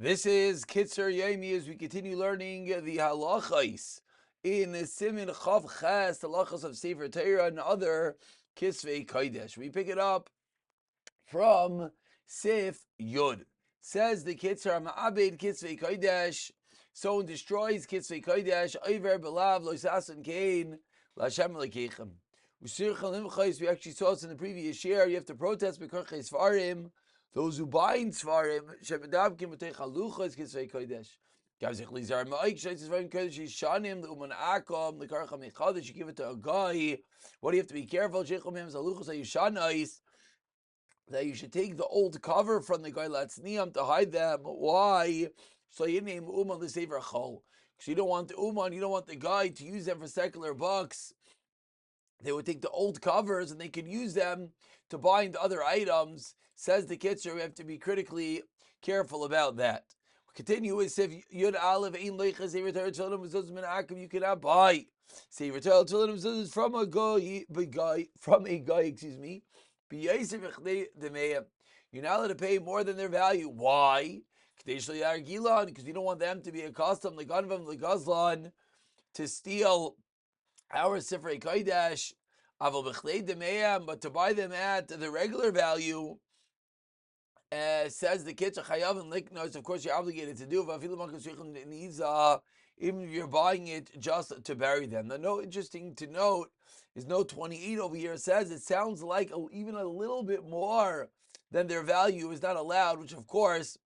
This is Kitzur Yomi as we continue learning the halachos in Siman Chav Ches, the halachos of Sefer Torah and other Kisvei Kodesh. We pick it up from Sif Yud. Says the Kitzur Ma'abed Kisvei Kodesh. Someone destroys Kisvei Kodesh. Oiver belav lo sasan kain l'Hashem lekechem. We actually saw this in the previous year. You have to protest b'korchei Sfarim. Those who bind Svarim, Shebedavkim v'tei chaluchas Kisvei Kodesh. Gavzich lizar ma'ik sheitzis Svarim Kodesh Yishanim l'uman akom l'karcha mechadesh. You give it to a guy. What do you have to be careful? Sheichom hem zaluchas ha'yishanais. That you should take the old cover from the guy latzniam to hide them. Why? So you name uman l'sever chol. Because you don't want the uman, you don't want the guy to use them for secular books. They would take the old covers and they could use them to bind other items. Says the Kitzur, we have to be critically careful about that. We continue with Sif Yud Aleph Ein Leicha Sefer Torah Tzilim Mezuzah Min Akum. You cannot buy Sefer Torah Tzilim Mezuzah from a guy. You're not allowed to pay more than their value. Why? Because you don't want them to be accustomed, like Gazlan, to steal our Sifrei Kodesh, but to buy them at the regular value, says the Kitzur Chayav and Liknos, of course you're obligated to do, even if you're buying it just to bury them. The note, interesting to note, is note 28 over here says it sounds like even a little bit more than their value is not allowed, which of course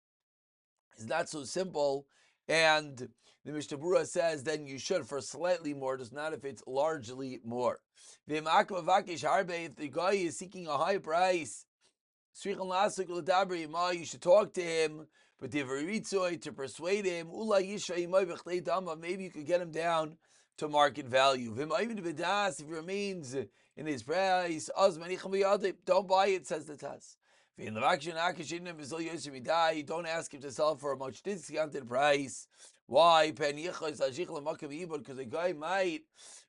is not so simple, and the Mishnah Berurah says then you should for slightly more, just not if it's largely more. If the guy is seeking a high price, you should talk to him, but to persuade him, maybe you could get him down to market value. If he remains in his price, don't buy it, says the Taz. You don't ask him to sell for a much discounted price. Why? Because the guy might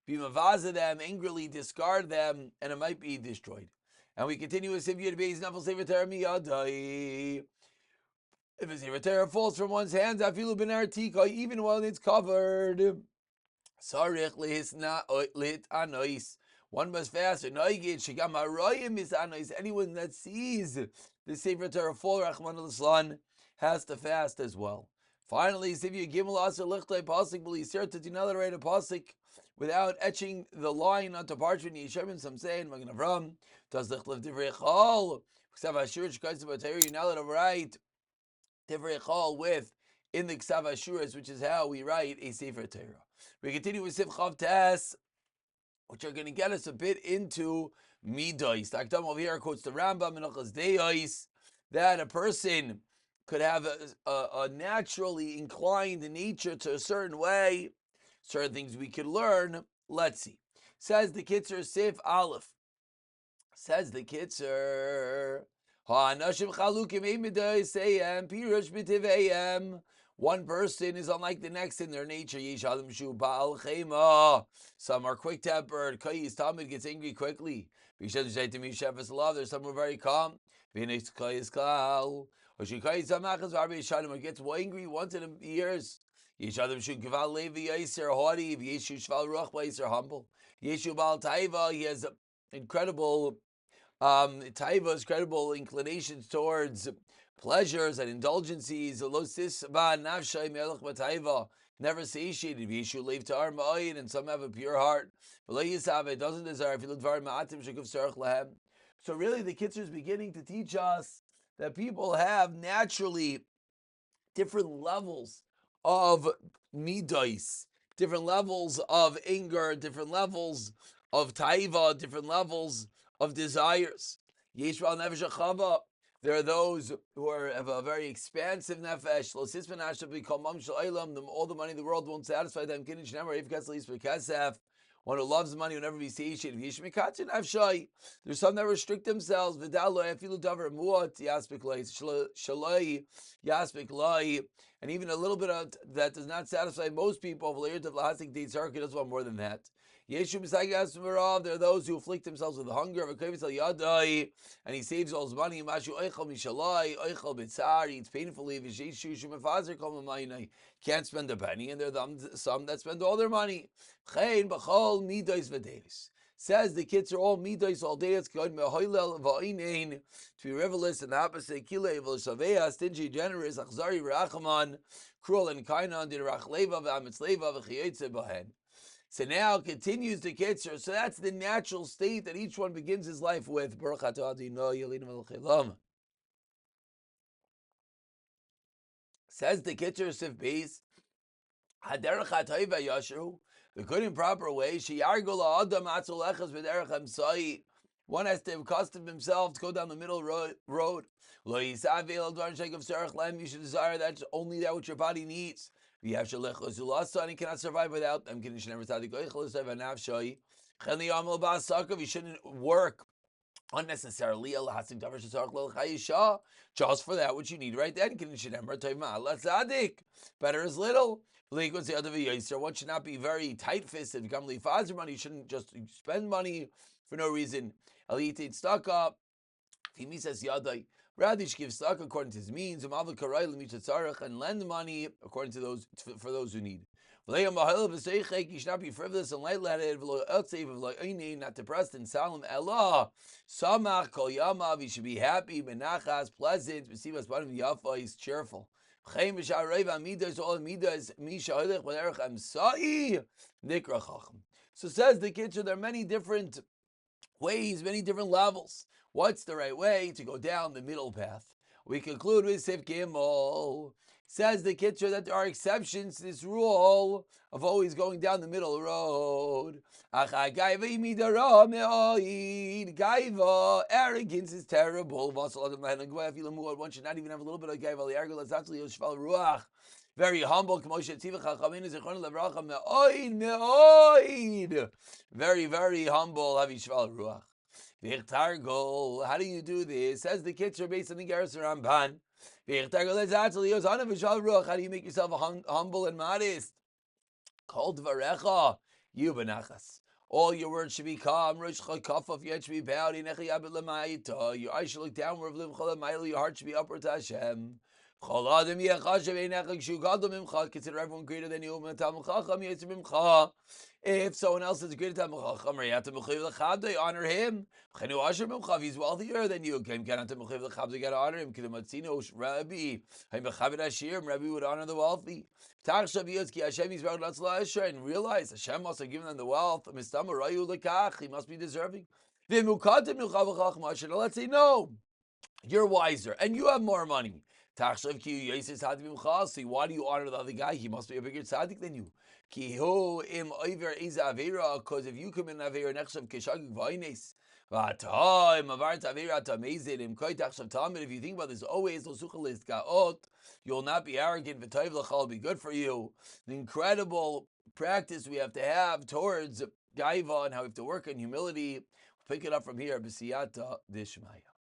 be mavaza them, angrily discard them, and it might be destroyed. And we continue with Sivya Beis Nafal Sefer Torah Miyadai. If a Sefer Torah falls from one's hands, afilu b'nar tika, even while it's covered. Sarich lit anois. One must fast. Anyone that sees the Sefer Torah fall, Rachman al-Islan, has to fast as well. Finally, Sivya Gimel Aser Lichtai Pasik B'Lisir, to do not write a pasik without etching the line onto parchment. Yeshavim, some say, Magen Avram, does Lichtlev Divrei Chol, Ksav Ashur, Shkaiz B'Torah, you're not allowed to write Divrei Chol with in the Ksav Ashuras, which is how we write a Sefer Torah. We continue with Sif Chav Tes, which are going to get us a bit into Midos. The Akdam over here quotes the Rambam in Achaz Deis that a person could have a naturally inclined nature to a certain way, certain things we could learn. Let's see. Says the Kitzur Sif Aleph. Says the Kitzur. One person is unlike the next in their nature. Some are quick-tempered. Kayis Talmud gets angry quickly. There's some who are very calm. Or gets angry once in years. Humble. He has incredible Taiva's credible inclinations towards pleasures and indulgences. Never satiated. And some have a pure heart. It doesn't desire. So really the Kitzur is beginning to teach us that people have naturally different levels of midos, different levels of anger, different levels of taiva, different levels of desires. Yeshval nefesh achava. There are those who have a very expansive nefesh. All the money in the world won't satisfy them. One who loves money will never be satiated. There's some that restrict themselves. And even a little bit of that does not satisfy most people. Doesn't want more than that. Yeshu b'saygas merav. There are those who afflict themselves with hunger. And he saves all his money. Mashu oichel mishalai oichel b'tzar. He eats painfully. V'sheishu shumafazer kol mamayinai. Can't spend a penny, and there are some that spend all their money. Chein b'chol midos v'deis. Says the kids are all midos all day. It's good mehoilel va'inain, to be frivolous and the opposite. Kilei v'shavea, stingy, generous, achzari v'rachaman, cruel and kind on dirachleva v'amitzleva v'chiyotze b'hen. So now continues the Kitzur. So that's the natural state that each one begins his life with. Says the Kitzur Sif Beis, the good and proper way. One has to accustom himself to go down the middle road. You should desire that's only that which your body needs. And he cannot survive without them. You shouldn't work unnecessarily, just for that which you need right then. Better is little. One should not be very tight-fisted. You shouldn't just spend money for no reason. Rather, you should give stock according to his means, and lend money according to those for those who need. You should not be frivolous and light-headed, not depressed and solemn. Samach kol yamav. You should be happy, menachas, pleasant. He's cheerful. So says the Kitzur, there are many different ways, many different levels. What's the right way? To go down the middle path. We conclude with Sif Gimel. Says the Kitzur that there are exceptions to this rule of always going down the middle road. Arrogance is terrible. One should not even have a little bit of gaiva. Very humble. Very, very humble. How do you do this? Says the Kitzur based on the Geras Ramban. How do you make yourself humble and modest? Kol dvarecha yubenachas. All your words should be calm. Your head should be bowed. Your eyes should look downward. Your heart should be upward to Hashem. Consider everyone greater than you. If someone else is greater than you, honor him. If he's wealthier than you, you gotta honor him. Rabbi would honor the wealthy. And realize Hashem must have given them the wealth. He must be deserving. Now let's say no, you're wiser and you have more money. Why do you honor the other guy? He must be a bigger tzaddik than you. Because if you commit an avera nechshav keshagig v'aynes, if you think about this always, you'll not be arrogant. It'll be good for you. The incredible practice we have to have towards gaiva and how we have to work on humility. We'll pick it up from here. B'siyata dishmaya.